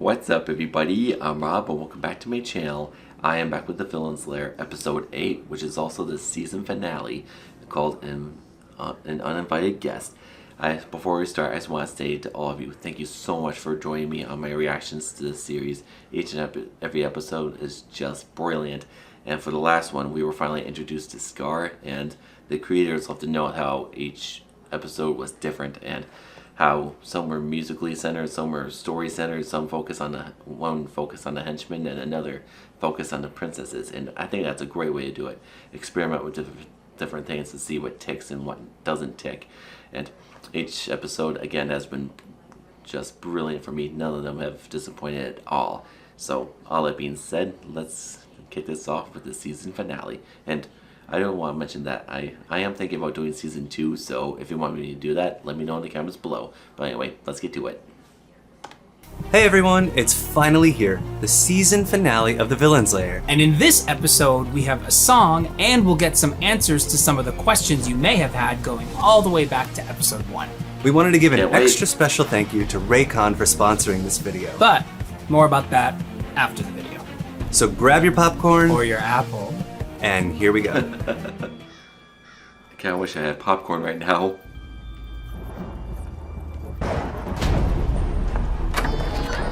What's up, everybody? I'm Rob, and welcome back to my channel. I am back with the Villains Lair, episode 8, which is also the season finale, called An Uninvited Guest. Before we start, I just want to say to all of you, thank you so much for joining me on my reactions to this series. Each and every episode is just brilliant. And for the last one, we were finally introduced to Scar, and the creators love to know how each episode was different and how some were musically centered, some were story centered, some focus on one focus on the henchmen and another focus on the princesses. And I think that's a great way to do it. Experiment with different things to see what ticks and what doesn't tick. And each episode again has been just brilliant for me. None of them have disappointed at all. So all that being said, let's kick this off with the season finale. And I don't want to mention that I am thinking about doing season 2, so if you want me to do that, let me know in the comments below. But anyway, let's get to it. Hey everyone, it's finally here, the season finale of the Villains Lair. And in this episode, we have a song, and we'll get some answers to some of the questions you may have had going all the way back to episode 1. We wanted to give an extra special thank you to Raycon for sponsoring this video. But more about that after the video. So grab your popcorn Or your apple. and here we go. I kinda wish I had popcorn right now.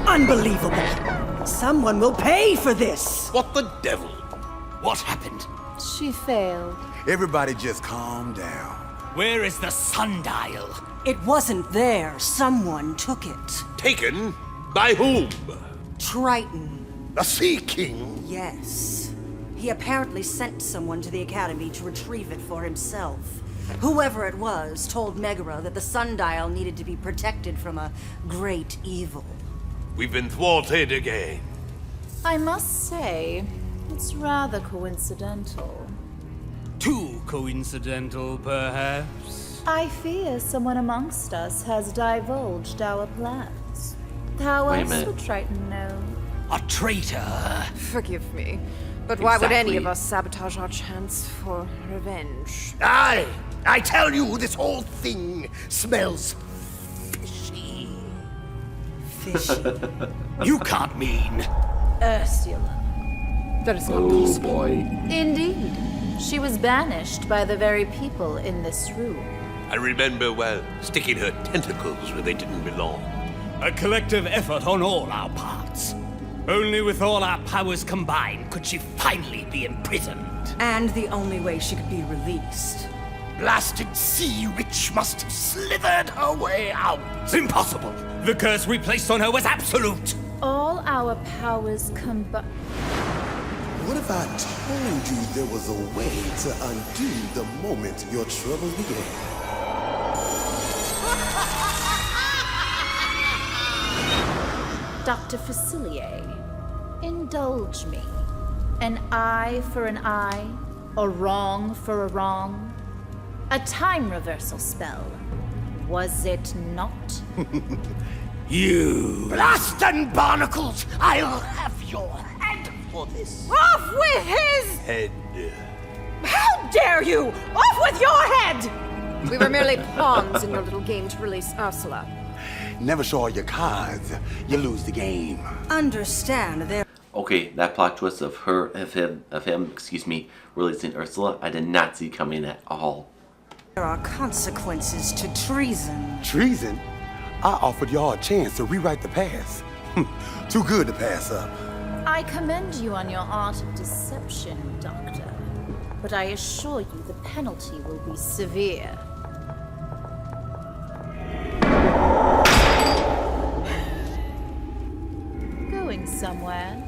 Unbelievable! Someone will pay for this! What the devil? What happened? She failed. Everybody just calm down. Where is the sundial? It wasn't there. Someone took it. Taken? By whom? Triton. The Sea King? Yes. He apparently sent someone to the Academy to retrieve it for himself. Whoever it was told Megara that the sundial needed to be protected from a great evil. We've been thwarted again. I must say, it's rather coincidental. Too coincidental, perhaps? I fear someone amongst us has divulged our plans. How Wait a else minute. would Triton know? A traitor. Forgive me, but why would any Exactly. of us sabotage our chance for revenge? I tell you, this whole thing smells fishy. Fishy. You can't mean. Ursula. That is not Oh possible. boy. Indeed. She was banished by the very people in this room. I remember well, sticking her tentacles where they didn't belong. A collective effort on all our parts. Only with all our powers combined could she finally be imprisoned. And the only way she could be released. Blasted sea witch must have slithered her way out. Impossible! The curse we placed on her was absolute! All our powers combined. What if I told you there was a way to undo the moment your troubles began? Dr. Facilier, indulge me. An eye for an eye, a wrong for a wrong. A time reversal spell. Was it not? You... Blast and barnacles! I'll have your head for this. Off with his! Head. How dare you! Off with your head! We were merely pawns in your little game to release Ursula. Never show all your cards, you lose the game. Understand, there Okay, that plot twist of him, releasing Ursula, I did not see coming at all. are consequences to treason. Treason? I offered y'all a chance to rewrite the past. Too good to pass up. I commend you on your art of deception, Doctor. But I assure you the penalty will be severe. Going somewhere?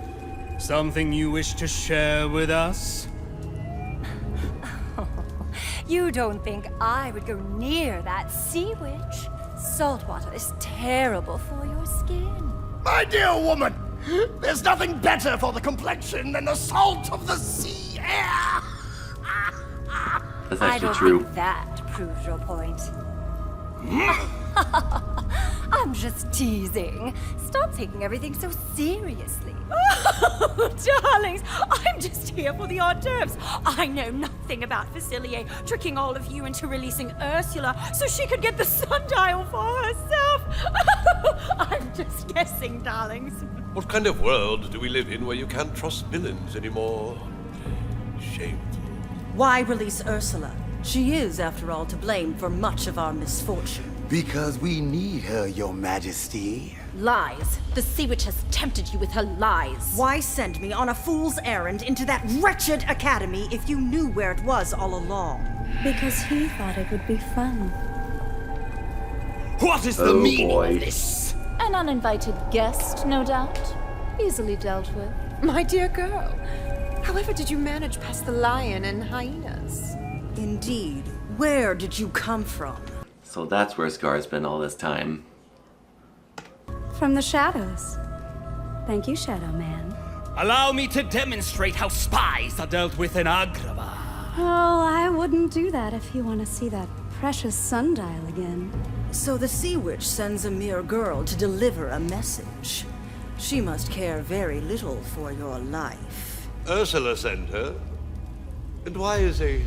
Something you wish to share with us? You don't think I would go near that sea witch? Saltwater is terrible for your skin. My dear woman, there's nothing better for the complexion than the salt of the sea air. That's I actually don't true. think that proves your point. I'm just teasing. Stop taking everything so seriously. Oh, darlings, I'm just here for the hors d'oeuvres. I know nothing about Facilier tricking all of you into releasing Ursula so she could get the sundial for herself. I'm just guessing, darlings. What kind of world do we live in where you can't trust villains anymore? Shameful. Why release Ursula? She is, after all, to blame for much of our misfortune. Because we need her, Your Majesty. Lies. The Sea Witch has tempted you with her lies. Why send me on a fool's errand into that wretched academy if you knew where it was all along? Because he thought it would be fun. What is the meaning of this? An uninvited guest, no doubt. Easily dealt with. My dear girl, however did you manage past the lion and hyenas? Indeed. Where did you come from? So that's where Scar's been all this time. From the shadows. Thank you, Shadow Man. Allow me to demonstrate how spies are dealt with in Agrabah. Oh, I wouldn't do that if you want to see that precious sundial again. So the Sea Witch sends a mere girl to deliver a message. She must care very little for your life. Ursula sent her. And why is a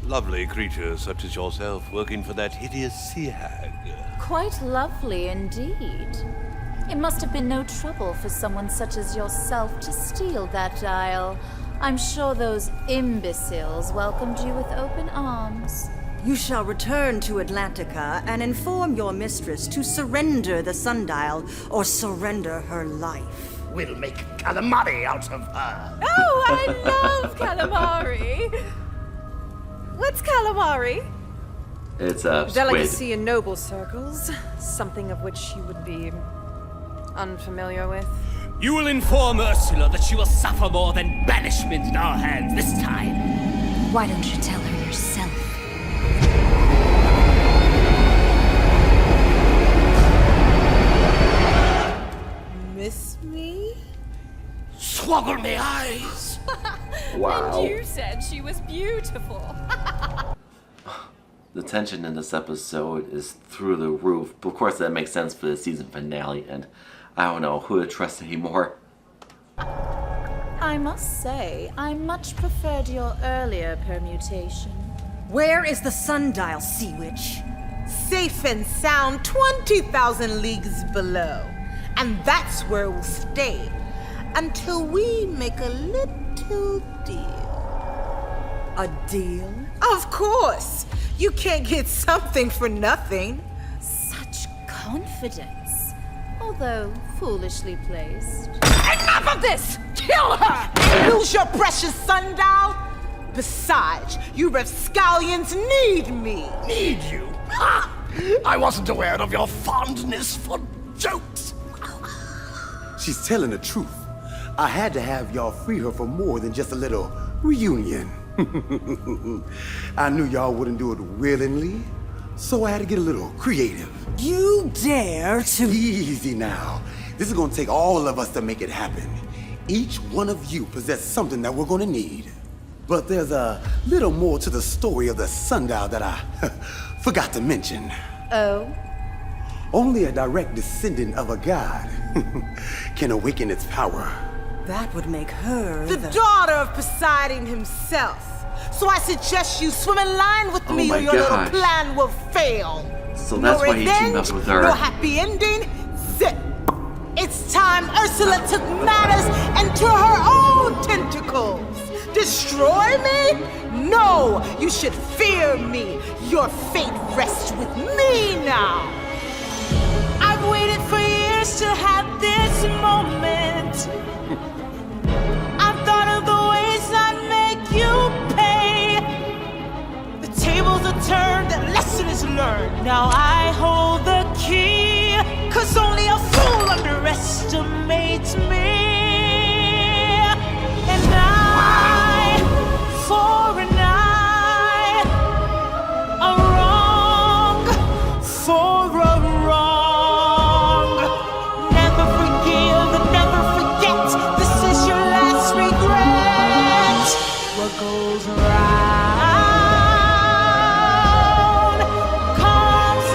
lovely creature such as yourself working for that hideous sea hag? Quite lovely indeed. It must have been no trouble for someone such as yourself to steal that dial. I'm sure those imbeciles welcomed you with open arms. You shall return to Atlantica and inform your mistress to surrender the sundial or surrender her life. We'll make calamari out of her. Oh, I love calamari. What's calamari? It's a squid. Delicacy in noble circles, something of which you would be unfamiliar with. You will inform Ursula that she will suffer more than banishment in our hands this time. Why don't you tell her yourself? Miss me? Swoggle me eyes. Wow. And you said she was beautiful. The tension in this episode is through the roof. But of course, that makes sense for the season finale, and I don't know who to trust anymore. I must say, I much preferred your earlier permutation. Where is the sundial, Sea Witch? Safe and sound 20,000 leagues below. And that's where we'll stay until we make a little deal. A deal? Of course! You can't get something for nothing. Such confidence, although foolishly placed. Enough of this! Kill her! And lose your precious sundial? Besides, you rapscallions need me. Need you? Ha! I wasn't aware of your fondness for jokes. She's telling the truth. I had to have y'all free her for more than just a little reunion. I knew y'all wouldn't do it willingly, so I had to get a little creative. You dare to... Easy now. This is gonna take all of us to make it happen. Each one of you possess something that we're gonna need. But there's a little more to the story of the sundial that I forgot to mention. Oh? Only a direct descendant of a god can awaken its power. That would make her The daughter of Poseidon himself. So I suggest you swim in line with me or your little plan will fail. So that's why he teamed up with her. No happy ending, zip. It's time Ursula took matters into her own tentacles. Destroy me? No, you should fear me. Your fate rests with me now. I've waited for years to have this moment. I've thought of the ways I'd make you pay. The tables are turned, the lesson is learned. Now I hold the key, 'cause only a fool underestimates me. And I, for an eye, a wrong for a wrong. Never forgive and never forget. This is your last regret. What goes around comes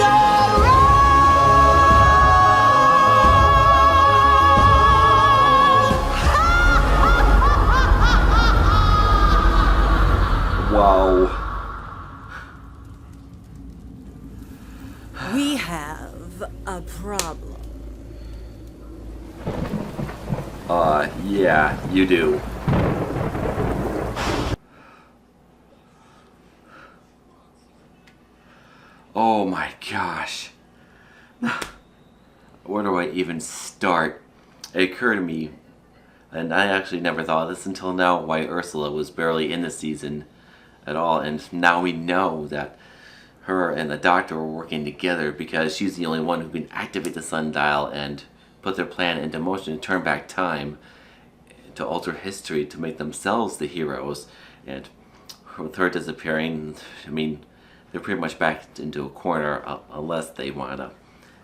Yeah, you do. Oh my gosh. Where do I even start? It occurred to me, and I actually never thought of this until now, why Ursula was barely in the season at all, and now we know that her and the Doctor were working together because she's the only one who can activate the sundial and put their plan into motion to turn back time, to alter history, to make themselves the heroes. And with her disappearing, I mean, they're pretty much backed into a corner unless they want to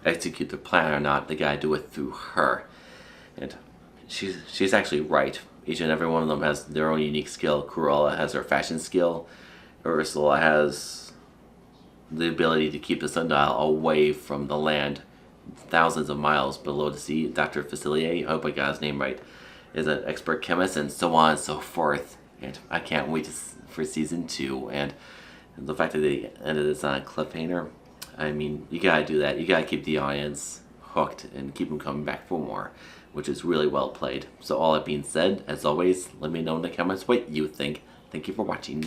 execute their plan or not. They gotta do it through her. And she's actually right. Each and every one of them has their own unique skill. Cruella has her fashion skill. Ursula has the ability to keep the sundial away from the land, thousands of miles below the sea. Dr. Facilier, I hope I got his name right, is an expert chemist, and so on and so forth. And I can't wait for season 2. And the fact that they ended this on a cliffhanger, I mean, you gotta do that. You gotta keep the audience hooked and keep them coming back for more, which is really well played. So all that being said, as always, let me know in the comments what you think. Thank you for watching.